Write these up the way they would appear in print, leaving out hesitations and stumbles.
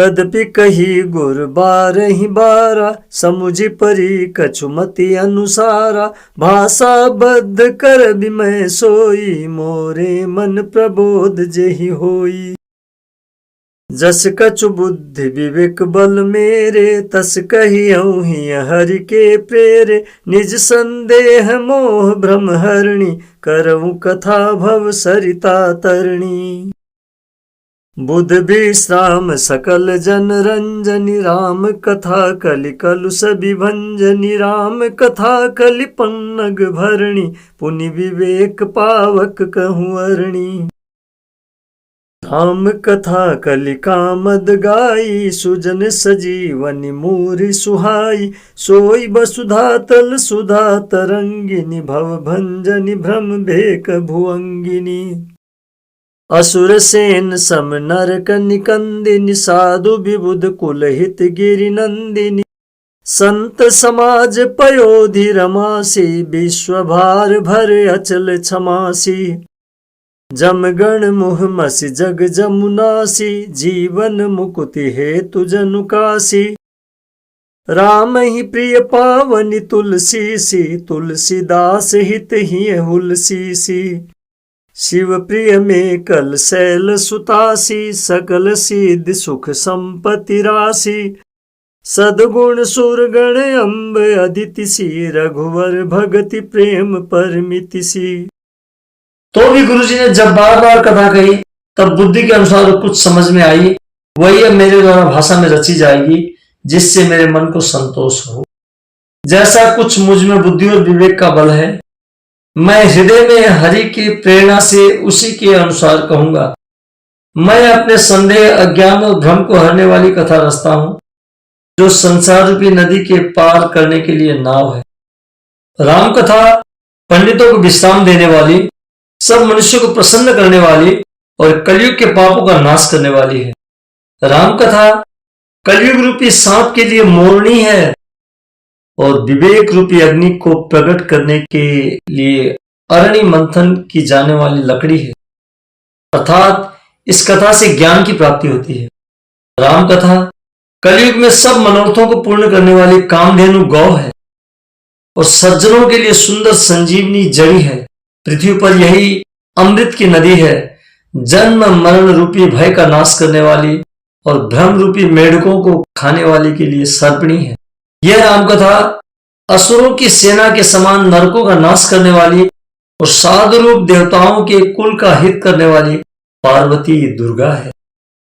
तदपि कही गुर बारहि बारा, समुझि परी कछुमति अनुसारा। भाषा बद्ध कर बिमय सोई, मोरे मन प्रबोध जेहि होई। जस कछु बुद्धि विवेक बल मेरे, तस कहियहु हिय हरि के प्रेरे। निज संदेह मोह भ्रम हरणी, करऊँ कथा भव सरिता तरणी। बुध विश्राम सकल जन रंजनी, राम कथा कलि कलुष विभंजनी। राम कथा कलि पन्नग भरणी, पुनि विवेक पावक कहूँ अरणी। राम कथा कलि कामद गाई, सुजन सजीवनी मूरि सुहाई। सोई वसुधा तल सुधा तरंगिनी, भव भंजनी भ्रम भेक भुअंगिनी। असुर सेन सम नरक निकंदिनी, साधु विबुध कुल हित गिरि नंदिनी। संत समाज पयोधि रमासी, विश्व भार भर अचल क्षमासी। जमगण मुह मसि जग जमुनासी, जीवन मुकुति हेतु जनु कासी। राम ही प्रिय पावनि तुलसी सी, तुलसीदास हित ही हुलसी सी। शिव प्रिय में कल शैल सुतासी, सकल सिद्धि सुख संपत्ति राशि। सद्गुण सुरगण अम्ब अदिति सी, रघुवर भगति प्रेम परमिति सी। तो भी गुरुजी ने जब बार बार कथा कही तब बुद्धि के अनुसार कुछ समझ में आई, वही अब मेरे द्वारा भाषा में रची जाएगी, जिससे मेरे मन को संतोष हो। जैसा कुछ मुझ में बुद्धि और विवेक का बल है, मैं हृदय में हरि की प्रेरणा से उसी के अनुसार कहूंगा। मैं अपने संदेह, अज्ञान और भ्रम को हरने वाली कथा रचता हूं, जो संसार रूपी नदी के पार करने के लिए नाव है। राम कथा पंडितों को विश्राम देने वाली, सब मनुष्यों को प्रसन्न करने वाली और कलयुग के पापों का नाश करने वाली है। राम कथा कलयुग रूपी सांप के लिए मोरनी है और विवेक रूपी अग्नि को प्रकट करने के लिए अरणि मंथन की जाने वाली लकड़ी है। अर्थात इस कथा से ज्ञान की प्राप्ति होती है। राम कथा कलयुग में सब मनोरथों को पूर्ण करने वाली कामधेनु गौ है और सज्जनों के लिए सुंदर संजीवनी जड़ी है। पृथ्वी पर यही अमृत की नदी है, जन्म मरण रूपी भय का नाश करने वाली और भ्रम रूपी मेढकों को खाने वाली के लिए सर्पणी है। यह रामकथा असुरों की सेना के समान नरकों का नाश करने वाली और साधु रूप देवताओं के कुल का हित करने वाली पार्वती दुर्गा है।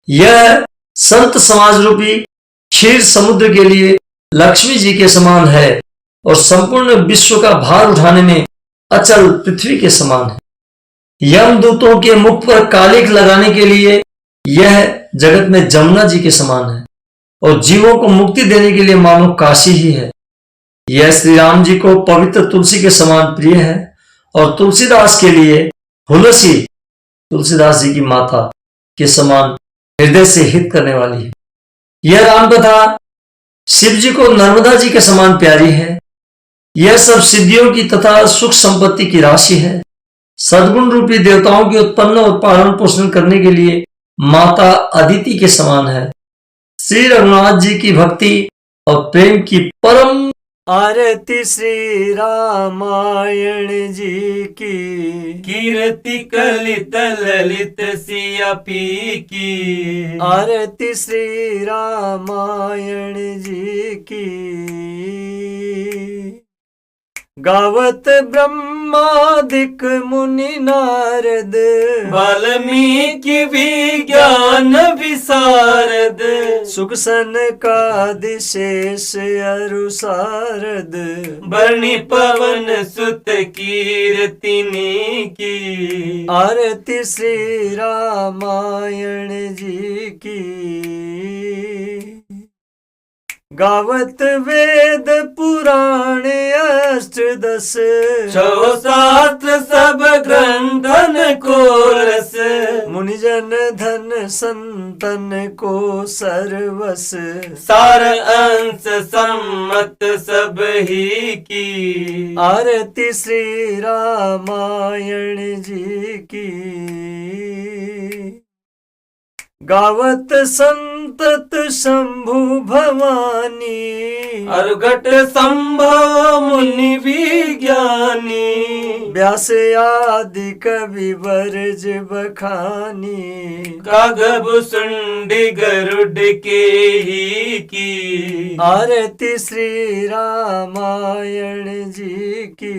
यह संत समाज रूपी क्षीर समुद्र के लिए लक्ष्मी जी के समान है और संपूर्ण विश्व का भार उठाने में अचल पृथ्वी के समान है। यमदूतों के मुख पर कालिख लगाने के लिए यह जगत में जमुना जी के समान है और जीवों को मुक्ति देने के लिए मानो काशी ही है। यह श्री राम जी को पवित्र तुलसी के समान प्रिय है और तुलसीदास के लिए हुलसी, तुलसीदास जी की माता के समान हृदय से हित करने वाली है। यह रामकथा शिव जी को नर्मदा जी के समान प्यारी है। यह सब सिद्धियों की तथा सुख संपत्ति की राशि है। सद्गुण रूपी देवताओं की उत्पन्न और पालन पोषण करने के लिए माता अदिति के समान है। श्री रघुनाथ जी की भक्ति और प्रेम की परम आरती श्री रामायण जी की, कीर्ति कलित ललित सिया पी की। आरती श्री रामायण जी की। गावत ब्रह्मादिक मुनि नारद, वाल्मीकि विज्ञान विशारद। सुख सनकादि शेष अरु सारद, बरणी पवन सुत कीर्तिनी की। आरती श्री रामायण जी की। गावत वेद पुराण अष्टदश, छो शास्त्र सब ग्रंथन को रस। मुनिजन धन संतन को सर्वस, सार अंश सम्मत सब ही की। आरती श्री रामायण जी की। गावत संतत शंभु भवानी अर्घट संभव मुनि विज्ञानी व्यास आदि कवि बरज बखानी कागब सुंडी गरुड के ही की आरती श्री रामायण जी की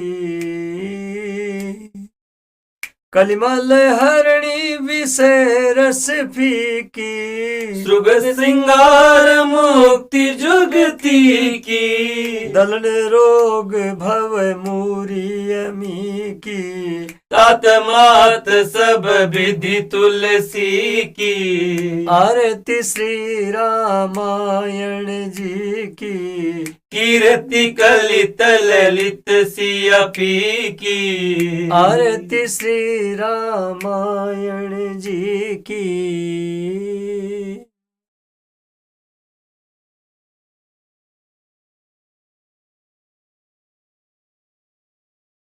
कलिमल हरणी विषय रस फीकी शुभ श्रृंगार मुक्ति जुगती की दलन रोग भव मूरी अमी की तात मात सब विधि तुलसी की आरती श्री रामायण जी की कीर्ति कलित ललित सिया पी की आरती श्री रामायण जी की।